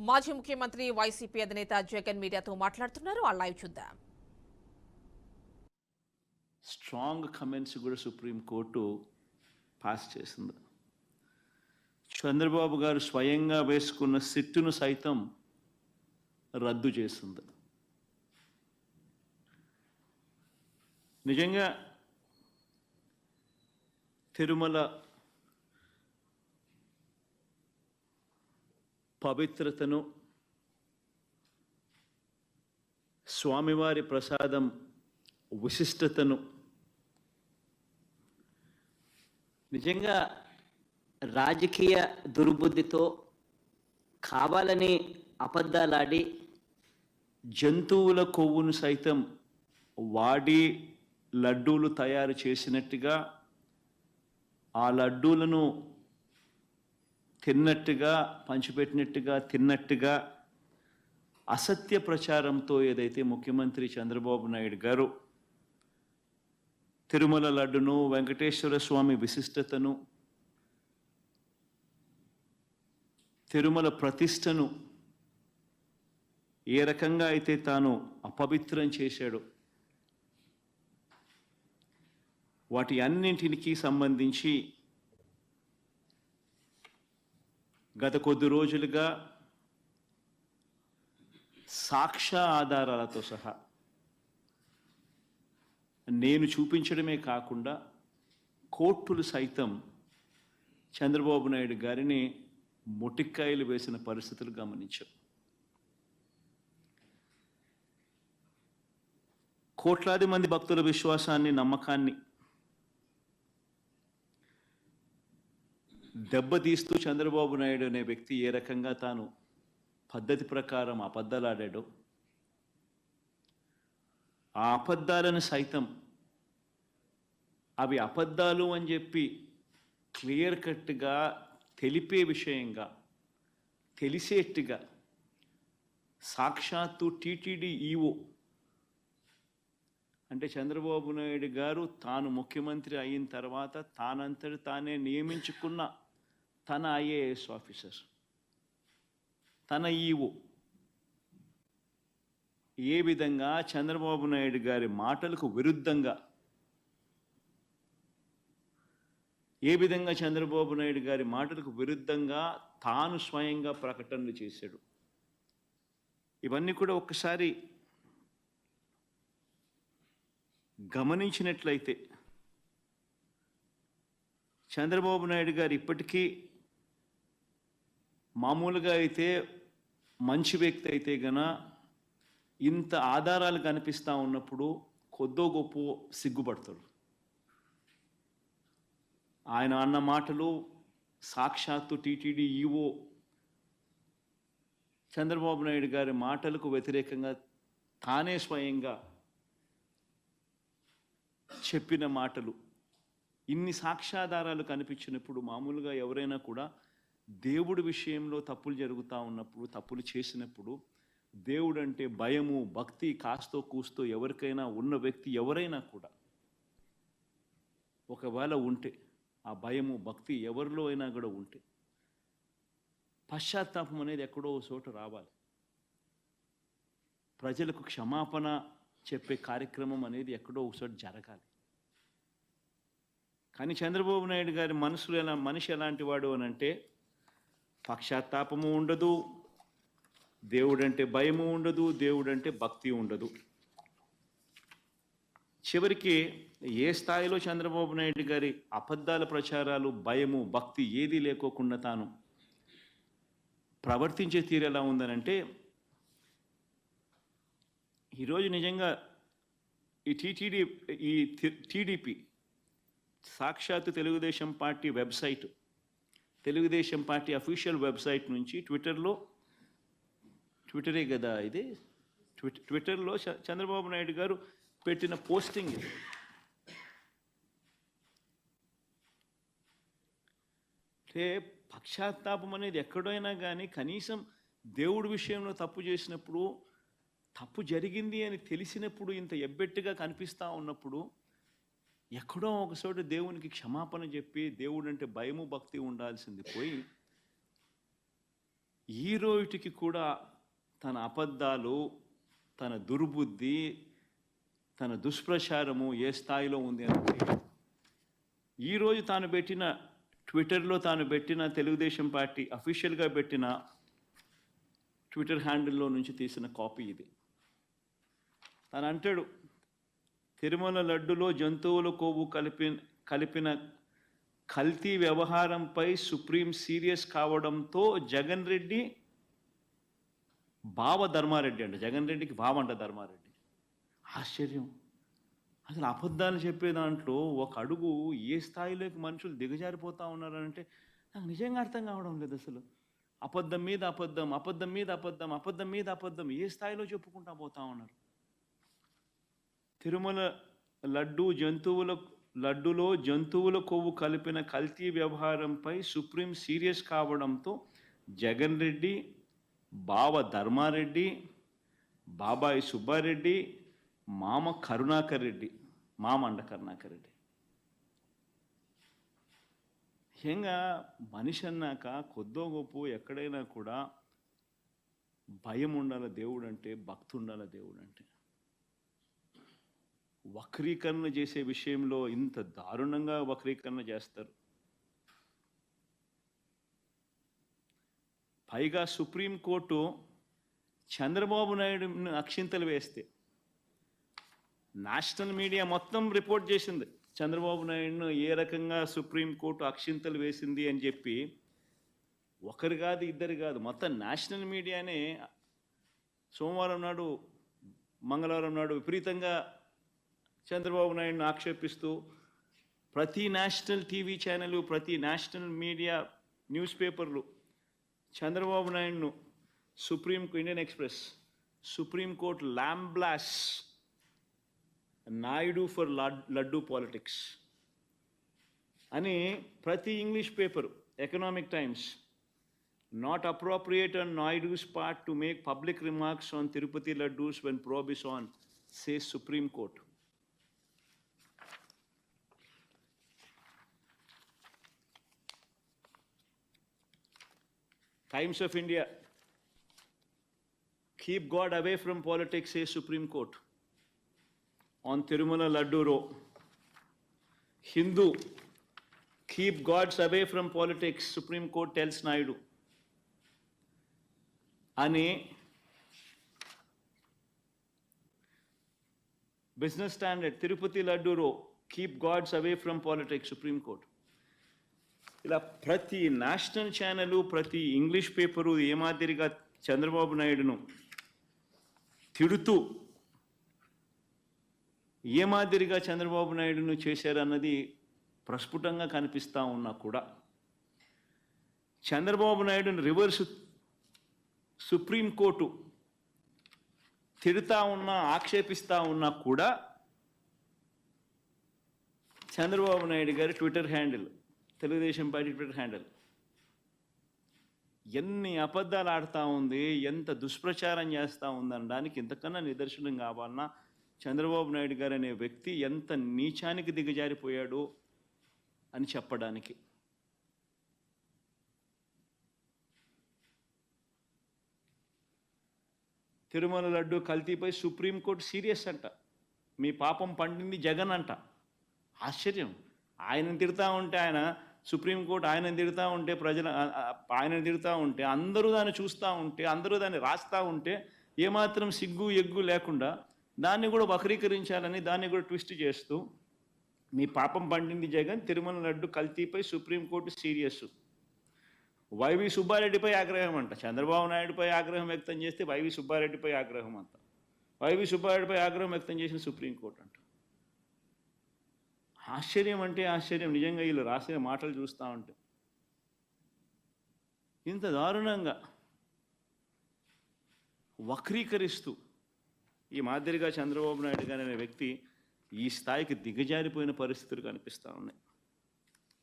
మాజీ ముఖ్యమంత్రి వైసీపీ అధినేత జగన్ మీడియాతో మాట్లాడుతున్నారు. ఆ లైవ్ చూద్దాం. స్ట్రాంగ్ కమెంట్స్ కూడా సుప్రీంకోర్టు పాస్ చేసింది. చంద్రబాబు గారు స్వయంగా వేసుకున్న సిట్టును సైతం రద్దు చేసింది. నిజంగా తిరుమల పవిత్రతను, స్వామివారి ప్రసాదం విశిష్టతను నిజంగా రాజకీయ దుర్బుద్ధితో కావాలని అబద్ధాలాడి జంతువుల కొవ్వును సైతం వాడి లడ్డూలు తయారు చేసినట్టుగా, ఆ లడ్డూలను తిన్నట్టుగా, పంచిపెట్టినట్టుగా, తిన్నట్టుగా అసత్య ప్రచారంతో ఏదైతే ముఖ్యమంత్రి చంద్రబాబు నాయుడు గారు తిరుమల లడ్డును, వెంకటేశ్వర స్వామి విశిష్టతను, తిరుమల ప్రతిష్టను ఏ రకంగా అయితే తాను అపవిత్రం చేశాడో, వాటి అన్నింటికి సంబంధించి గత కొద్ది రోజులుగా సాక్ష్య ఆధారాలతో సహా నేను చూపించడమే కాకుండా కోర్టులు సైతం చంద్రబాబు నాయుడు గారిని మొటిక్కాయలు వేసిన పరిస్థితులు గమనించాం. కోట్లాది మంది భక్తుల విశ్వాసాన్ని, నమ్మకాన్ని దెబ్బతీస్తూ చంద్రబాబు నాయుడు అనే వ్యక్తి ఏ రకంగా తాను పద్ధతి ప్రకారం అబద్ధాలాడాడో, ఆ అబద్ధాలను సైతం అవి అబద్ధాలు అని చెప్పి క్లియర్ కట్గా తెలిపే విషయంగా, తెలిసేట్టుగా సాక్షాత్తు టీటీడీ ఈఓ అంటే చంద్రబాబు నాయుడు గారు తాను ముఖ్యమంత్రి అయిన తర్వాత తానంతటి తానే నియమించుకున్న తన ఐఏఎస్ ఆఫీసర్, తన ఈఓ ఏ విధంగా చంద్రబాబు నాయుడు గారి మాటలకు విరుద్ధంగా, చంద్రబాబు నాయుడు గారి మాటలకు విరుద్ధంగా తాను స్వయంగా ప్రకటనలు చేశాడు. ఇవన్నీ కూడా ఒక్కసారి గమనించినట్లయితే చంద్రబాబు నాయుడు గారు ఇప్పటికీ మామూలుగా అయితే మంచి వ్యక్తి అయితే గన ఇంత ఆధారాలు కనిపిస్తూ ఉన్నప్పుడు కొద్దో గొప్ప సిగ్గుపడతాడు. ఆయన అన్న మాటలు సాక్షాత్తు టీటీడీ ఈఓ చంద్రబాబు నాయుడు గారి మాటలకు వ్యతిరేకంగా తానే స్వయంగా చెప్పిన మాటలు, ఇన్ని సాక్ష్యాధారాలు కనిపించినప్పుడు మామూలుగా ఎవరైనా కూడా దేవుడి విషయంలో తప్పులు జరుగుతూ ఉన్నప్పుడు, తప్పులు చేసినప్పుడు దేవుడు అంటే భయము, భక్తి కాస్తో కూస్తో ఎవరికైనా ఉన్న వ్యక్తి ఎవరైనా కూడా ఒకవేళ ఉంటే, ఆ భయము భక్తి ఎవరిలో అయినా కూడా ఉంటే పశ్చాత్తాపం అనేది ఎక్కడో చోట రావాలి. ప్రజలకు క్షమాపణ చెప్పే కార్యక్రమం అనేది ఎక్కడో ఒకసారి జరగాలి. కానీ చంద్రబాబు నాయుడు గారి మనిషి ఎలాంటి వాడు అని అంటే పశ్చాత్తాపము ఉండదు, దేవుడంటే భయము ఉండదు, దేవుడంటే భక్తి ఉండదు. చివరికి ఏ స్థాయిలో చంద్రబాబు నాయుడు గారి అబద్ధాల ప్రచారాలు, భయము, భక్తి ఏది లేకోకుండా తాను ప్రవర్తించే తీరు ఎలా ఉందనంటే, ఈరోజు నిజంగా ఈ టీడీపీ సాక్షాత్తు Telugu Desam party website, Telugu Desam party official website నుంచి ట్విట్టరే కదా ఇది, ట్విట్టర్లో చంద్రబాబు నాయుడు గారు పెట్టిన పోస్టింగ్ ఇది. అంటే పశ్చాత్తాపం అనేది ఎక్కడైనా కానీ కనీసం దేవుడి విషయంలో తప్పు చేసినప్పుడు, తప్పు జరిగింది అని తెలిసినప్పుడు, ఇంత ఎబ్బెట్టుగా కనిపిస్తూ ఉన్నప్పుడు ఎక్కడో ఒక చోట దేవునికి క్షమాపణ చెప్పి దేవుడు అంటే భయము భక్తి ఉండాల్సింది పోయి ఈ రోజుకి కూడా తన అబద్ధాలు, తన దుర్బుద్ధి, తన దుష్ప్రచారము ఏ స్థాయిలో ఉంది అంటే ఈరోజు తాను పెట్టిన ట్విట్టర్లో తాను పెట్టిన తెలుగుదేశం పార్టీ అఫీషియల్గా పెట్టిన ట్విట్టర్ హ్యాండిల్లో నుంచి తీసిన కాపీ ఇది. తను అంటాడు, తిరుమల లడ్డులో జంతువుల కొవ్వు కలిపిన కల్తీ వ్యవహారంపై సుప్రీం సీరియస్ కావడంతో జగన్ రెడ్డి బావ ధర్మారెడ్డి అంట, జగన్ రెడ్డికి బావ అంట ధర్మారెడ్డి. ఆశ్చర్యం. అసలు అబద్ధాలు చెప్పే దాంట్లో ఒక అడుగు ఏ స్థాయిలోకి మనుషులు దిగజారిపోతూ ఉన్నారంటే నాకు నిజంగా అర్థం కావడం లేదు. అసలు అబద్ధం మీద అబద్ధం, అబద్ధం మీద అబద్ధం, అబద్ధం మీద అబద్ధం ఏ స్థాయిలో చెప్పుకుంటా పోతా ఉన్నారు. తిరుమల లడ్డులో జంతువుల కొవ్వు కలిపిన కల్తీ వ్యవహారంపై సుప్రీం సీరియస్ కావడంతో జగన్ రెడ్డి, బావ ధర్మారెడ్డి, బాబాయి సుబ్బారెడ్డి, మామ కరుణాకర్ రెడ్డి, మామండ కరుణాకర్ రెడ్డి. ముఖ్యంగా మనిషి అన్నాక కొద్దో గొప్ప ఎక్కడైనా కూడా భయం ఉండాల దేవుడు అంటే, భక్తి ఉండాల దేవుడు అంటే. వక్రీకరణ చేసే విషయంలో ఇంత దారుణంగా వక్రీకరణ చేస్తారు. పైగా సుప్రీంకోర్టు చంద్రబాబు నాయుడుని అక్షింతలు వేస్తే నేషనల్ మీడియా మొత్తం రిపోర్ట్ చేసింది చంద్రబాబు నాయుడును ఏ రకంగా సుప్రీంకోర్టు అక్షింతలు వేసింది అని చెప్పి. ఒకరు కాదు, ఇద్దరు కాదు, మొత్తం నేషనల్ మీడియానే సోమవారం నాడు, మంగళవారం నాడు విపరీతంగా చంద్రబాబు నాయుడును ఆక్షేపిస్తూ ప్రతి నేషనల్ టీవీ ఛానల్, ప్రతి నేషనల్ మీడియా న్యూస్ పేపర్లు చంద్రబాబు నాయుడును Indian Express supreme court lambasts Naidu for laddu politics అని ప్రతి English paper, Economic Times, not appropriate on Naidu's part to make public remarks on Tirupati laddus when probe is on, says Supreme Court. Times of India, keep God away from politics, says Supreme Court on Tirumala Laddu Row. Hindu, keep gods away from politics, Supreme Court tells Naidu. అని business standard, Tirupati laddu row, keep gods away from politics, supreme court. ఇలా ప్రతి national channel, ప్రతి English paper ఏ మాదిరిగా చంద్రబాబు నాయుడును తిడుతూ ఏ మాదిరిగా చంద్రబాబు నాయుడును చేశారన్నది ప్రస్ఫుటంగా కనిపిస్తూ ఉన్నా కూడా చంద్రబాబు నాయుడును రివర్స్ సుప్రీంకోర్టు తిడుతూ ఉన్నా, ఆక్షేపిస్తూ ఉన్నా కూడా చంద్రబాబు నాయుడు గారి Twitter handle, Telugu Desam party Twitter handle ఎన్ని అబద్ధాలు ఆడుతూ ఉంది, ఎంత దుష్ప్రచారం చేస్తూ ఉందనడానికి ఇంతకన్నా నిదర్శనం కావాలన్నా చంద్రబాబు నాయుడు గారు అనే వ్యక్తి ఎంత నీచానికి దిగజారిపోయాడు అని చెప్పడానికి. తిరుమల లడ్డు కల్తీపై సుప్రీంకోర్టు సీరియస్ అంట, మీ పాపం పండింది జగన్ అంట. ఆశ్చర్యం. ఆయనను తిడతా ఉంటే, ఆయన సుప్రీంకోర్టు ఆయనను తిడతా ఉంటే, ఆయనను తిడతా ఉంటే, అందరూ దాన్ని చూస్తూ ఉంటే, అందరూ దాన్ని రాస్తూ ఉంటే ఏమాత్రం సిగ్గు ఎగ్గు లేకుండా దాన్ని కూడా వక్రీకరించాలని, దాన్ని కూడా ట్విస్ట్ చేస్తూ మీ పాపం పండింది జగన్, తిరుమల లడ్డు కల్తీపై సుప్రీంకోర్టు సీరియస్. వైవి సుబ్బారెడ్డిపై ఆగ్రహం అంట. చంద్రబాబు నాయుడుపై ఆగ్రహం వ్యక్తం చేస్తే వైవి సుబ్బారెడ్డిపై ఆగ్రహం అంట. వైవి సుబ్బారెడ్డిపై ఆగ్రహం వ్యక్తం చేసిన సుప్రీంకోర్టు అంట. ఆశ్చర్యం అంటే ఆశ్చర్యం. నిజంగా వీళ్ళు రాసిన మాటలు చూస్తూ ఉంటే ఇంత దారుణంగా వక్రీకరిస్తూ ఈ మాదిరిగా చంద్రబాబు నాయుడు గారు అనే వ్యక్తి ఈ స్థాయికి దిగజారిపోయిన పరిస్థితులు కనిపిస్తూ ఉన్నాయి.